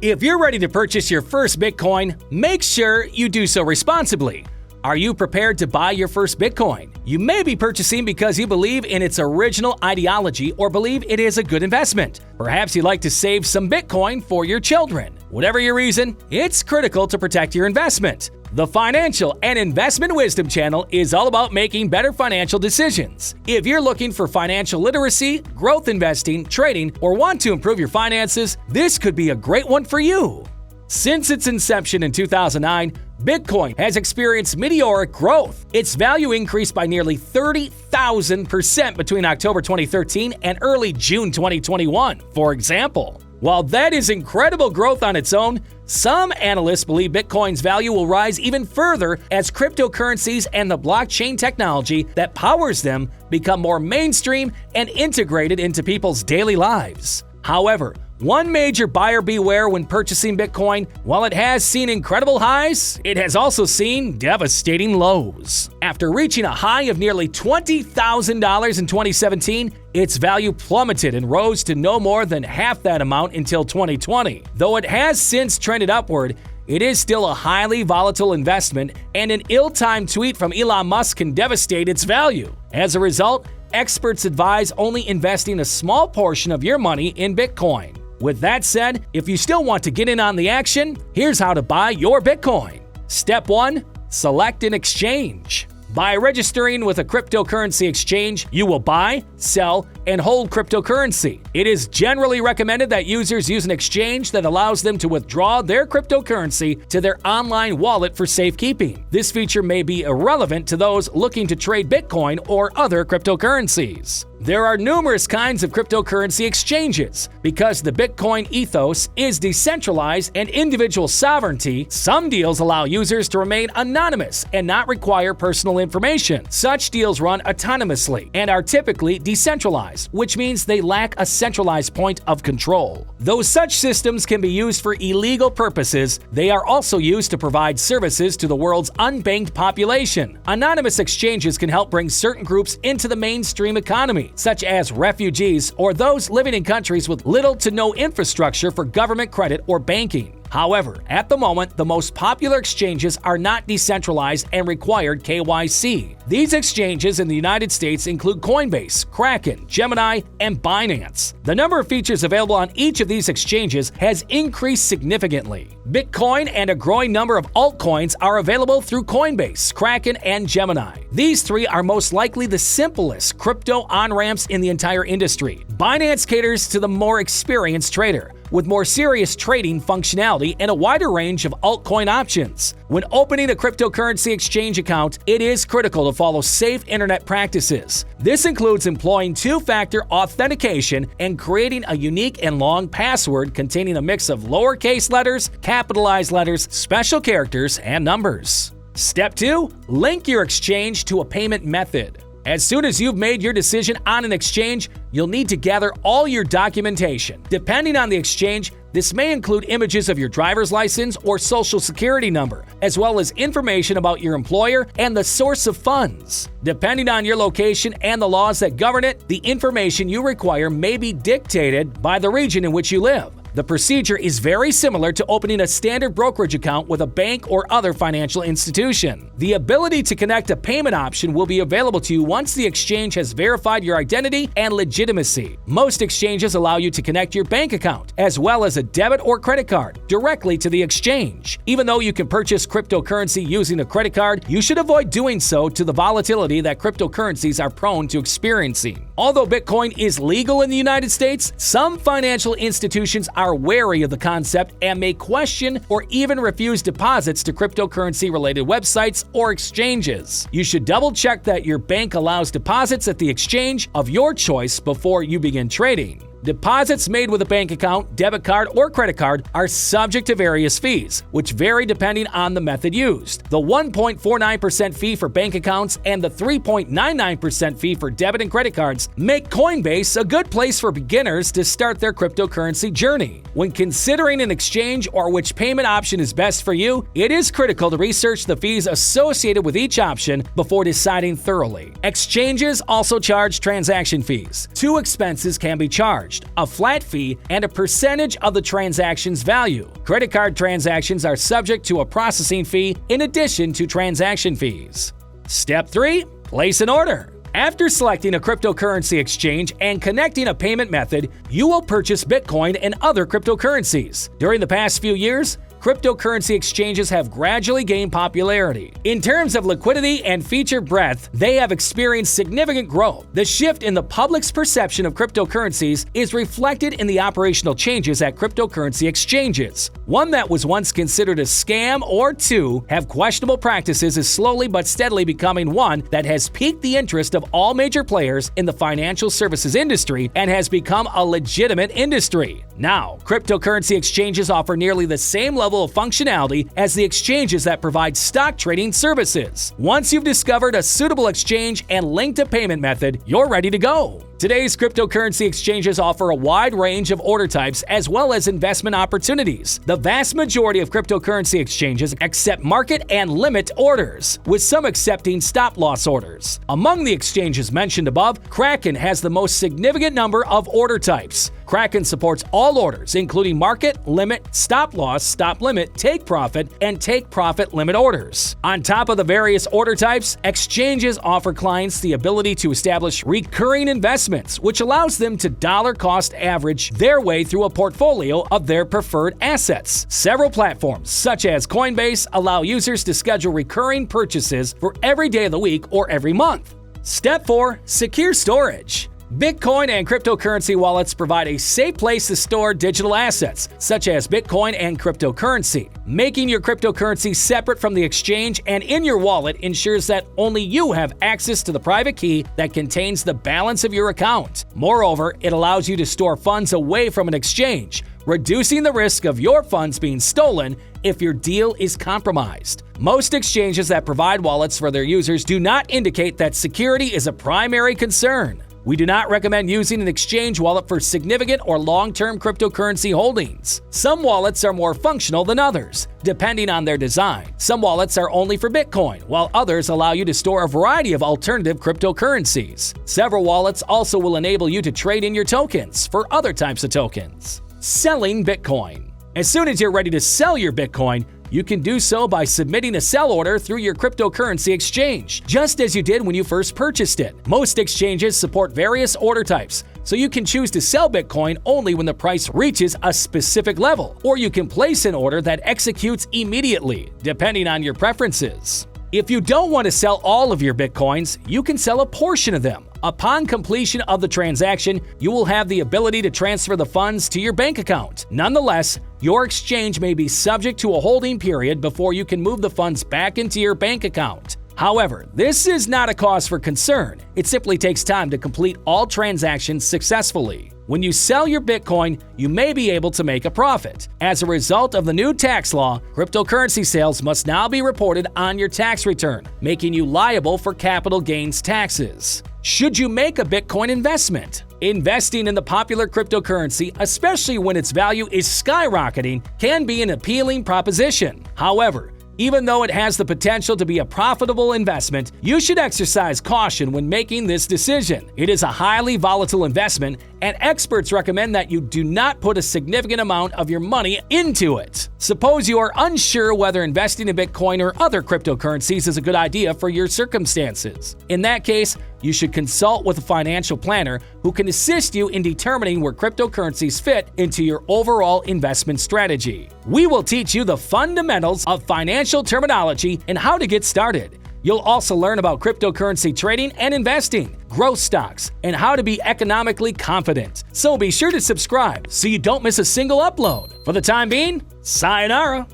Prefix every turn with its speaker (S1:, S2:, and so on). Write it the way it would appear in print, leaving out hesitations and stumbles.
S1: If you're ready to purchase your first Bitcoin, make sure you do so responsibly. Are you prepared to buy your first Bitcoin? You may be purchasing because you believe in its original ideology or believe it is a good investment. Perhaps you'd like to save some Bitcoin for your children. Whatever your reason, it's critical to protect your investment. The Financial and Investment Wisdom channel is all about making better financial decisions. If you're looking for financial literacy, growth investing, trading, or want to improve your finances, this could be a great one for you. Since its inception in 2009, Bitcoin has experienced meteoric growth. Its value increased by nearly 30,000% between October 2013 and early June 2021, for example. While that is incredible growth on its own, some analysts believe Bitcoin's value will rise even further as cryptocurrencies and the blockchain technology that powers them become more mainstream and integrated into people's daily lives. However, one major buyer beware when purchasing Bitcoin: while it has seen incredible highs, it has also seen devastating lows. After reaching a high of nearly $20,000 in 2017, its value plummeted and rose to no more than half that amount until 2020. Though it has since trended upward, it is still a highly volatile investment, and an ill-timed tweet from Elon Musk can devastate its value. As a result, experts advise only investing a small portion of your money in Bitcoin. With that said, if you still want to get in on the action, here's how to buy your Bitcoin. Step 1. Select an exchange. By registering with a cryptocurrency exchange, you will buy, sell, and hold cryptocurrency. It is generally recommended that users use an exchange that allows them to withdraw their cryptocurrency to their online wallet for safekeeping. This feature may be irrelevant to those looking to trade Bitcoin or other cryptocurrencies. There are numerous kinds of cryptocurrency exchanges. Because the Bitcoin ethos is decentralized and individual sovereignty, some deals allow users to remain anonymous and not require personal information. Such deals run autonomously and are typically decentralized, which means they lack a centralized point of control. Though such systems can be used for illegal purposes, they are also used to provide services to the world's unbanked population. Anonymous exchanges can help bring certain groups into the mainstream economy, such as refugees or those living in countries with little to no infrastructure for government credit or banking. However, at the moment, the most popular exchanges are not decentralized and required KYC. These exchanges in the United States include Coinbase, Kraken, Gemini, and Binance. The number of features available on each of these exchanges has increased significantly. Bitcoin and a growing number of altcoins are available through Coinbase, Kraken, and Gemini. These three are most likely the simplest crypto on-ramps in the entire industry. Binance caters to the more experienced trader, with more serious trading functionality and a wider range of altcoin options. When opening a cryptocurrency exchange account, it is critical to follow safe internet practices. This includes employing two-factor authentication and creating a unique and long password containing a mix of lowercase letters, capitalized letters, special characters, and numbers. Step 2. Link your exchange to a payment method. As soon as you've made your decision on an exchange, you'll need to gather all your documentation. Depending on the exchange, this may include images of your driver's license or social security number, as well as information about your employer and the source of funds. Depending on your location and the laws that govern it, the information you require may be dictated by the region in which you live. The procedure is very similar to opening a standard brokerage account with a bank or other financial institution. The ability to connect a payment option will be available to you once the exchange has verified your identity and legitimacy. Most exchanges allow you to connect your bank account, as well as a debit or credit card, directly to the exchange. Even though you can purchase cryptocurrency using a credit card, you should avoid doing so to the volatility that cryptocurrencies are prone to experiencing. Although Bitcoin is legal in the United States, some financial institutions are wary of the concept and may question or even refuse deposits to cryptocurrency-related websites or exchanges. You should double-check that your bank allows deposits at the exchange of your choice before you begin trading. Deposits made with a bank account, debit card, or credit card are subject to various fees, which vary depending on the method used. The 1.49% fee for bank accounts and the 3.99% fee for debit and credit cards make Coinbase a good place for beginners to start their cryptocurrency journey. When considering an exchange or which payment option is best for you, it is critical to research the fees associated with each option before deciding thoroughly. Exchanges also charge transaction fees. Two expenses can be charged: charged, a flat fee, and a percentage of the transaction's value. Credit card transactions are subject to a processing fee in addition to transaction fees. Step 3. Place an order. After selecting a cryptocurrency exchange and connecting a payment method, you will purchase Bitcoin and other cryptocurrencies. During the past few years, cryptocurrency exchanges have gradually gained popularity. In terms of liquidity and feature breadth, they have experienced significant growth. The shift in the public's perception of cryptocurrencies is reflected in the operational changes at cryptocurrency exchanges. One that was once considered a scam or two have questionable practices is slowly but steadily becoming one that has piqued the interest of all major players in the financial services industry and has become a legitimate industry. Now, cryptocurrency exchanges offer nearly the same level of functionality as the exchanges that provide stock trading services. Once you've discovered a suitable exchange and linked a payment method, you're ready to go. Today's cryptocurrency exchanges offer a wide range of order types as well as investment opportunities. The vast majority of cryptocurrency exchanges accept market and limit orders, with some accepting stop-loss orders. Among the exchanges mentioned above, Kraken has the most significant number of order types. Kraken supports all orders, including market, limit, stop-loss, stop-limit, take-profit, and take-profit limit orders. On top of the various order types, exchanges offer clients the ability to establish recurring investments, which allows them to dollar-cost average their way through a portfolio of their preferred assets. Several platforms, such as Coinbase, allow users to schedule recurring purchases for every day of the week or every month. Step 4. Secure storage. Bitcoin and cryptocurrency wallets provide a safe place to store digital assets, such as Bitcoin and cryptocurrency. Making your cryptocurrency separate from the exchange and in your wallet ensures that only you have access to the private key that contains the balance of your account. Moreover, it allows you to store funds away from an exchange, reducing the risk of your funds being stolen if your deal is compromised. Most exchanges that provide wallets for their users do not indicate that security is a primary concern. We do not recommend using an exchange wallet for significant or long-term cryptocurrency holdings. Some wallets are more functional than others, depending on their design. Some wallets are only for Bitcoin, while others allow you to store a variety of alternative cryptocurrencies. Several wallets also will enable you to trade in your tokens for other types of tokens. Selling Bitcoin. As soon as you're ready to sell your Bitcoin, you can do so by submitting a sell order through your cryptocurrency exchange, just as you did when you first purchased it. Most exchanges support various order types, so you can choose to sell Bitcoin only when the price reaches a specific level, or you can place an order that executes immediately, depending on your preferences. If you don't want to sell all of your Bitcoins, you can sell a portion of them. Upon completion of the transaction, you will have the ability to transfer the funds to your bank account. Nonetheless, your exchange may be subject to a holding period before you can move the funds back into your bank account. However, this is not a cause for concern. It simply takes time to complete all transactions successfully. When you sell your Bitcoin, you may be able to make a profit. As a result of the new tax law, cryptocurrency sales must now be reported on your tax return, making you liable for capital gains taxes. Should you make a Bitcoin investment? Investing in the popular cryptocurrency, especially when its value is skyrocketing, can be an appealing proposition. However, even though it has the potential to be a profitable investment, you should exercise caution when making this decision. It is a highly volatile investment, and experts recommend that you do not put a significant amount of your money into it. Suppose you are unsure whether investing in Bitcoin or other cryptocurrencies is a good idea for your circumstances. In that case, you should consult with a financial planner who can assist you in determining where cryptocurrencies fit into your overall investment strategy. We will teach you the fundamentals of financial terminology and how to get started. You'll also learn about cryptocurrency trading and investing, growth stocks, and how to be economically confident. So be sure to subscribe so you don't miss a single upload. For the time being, sayonara.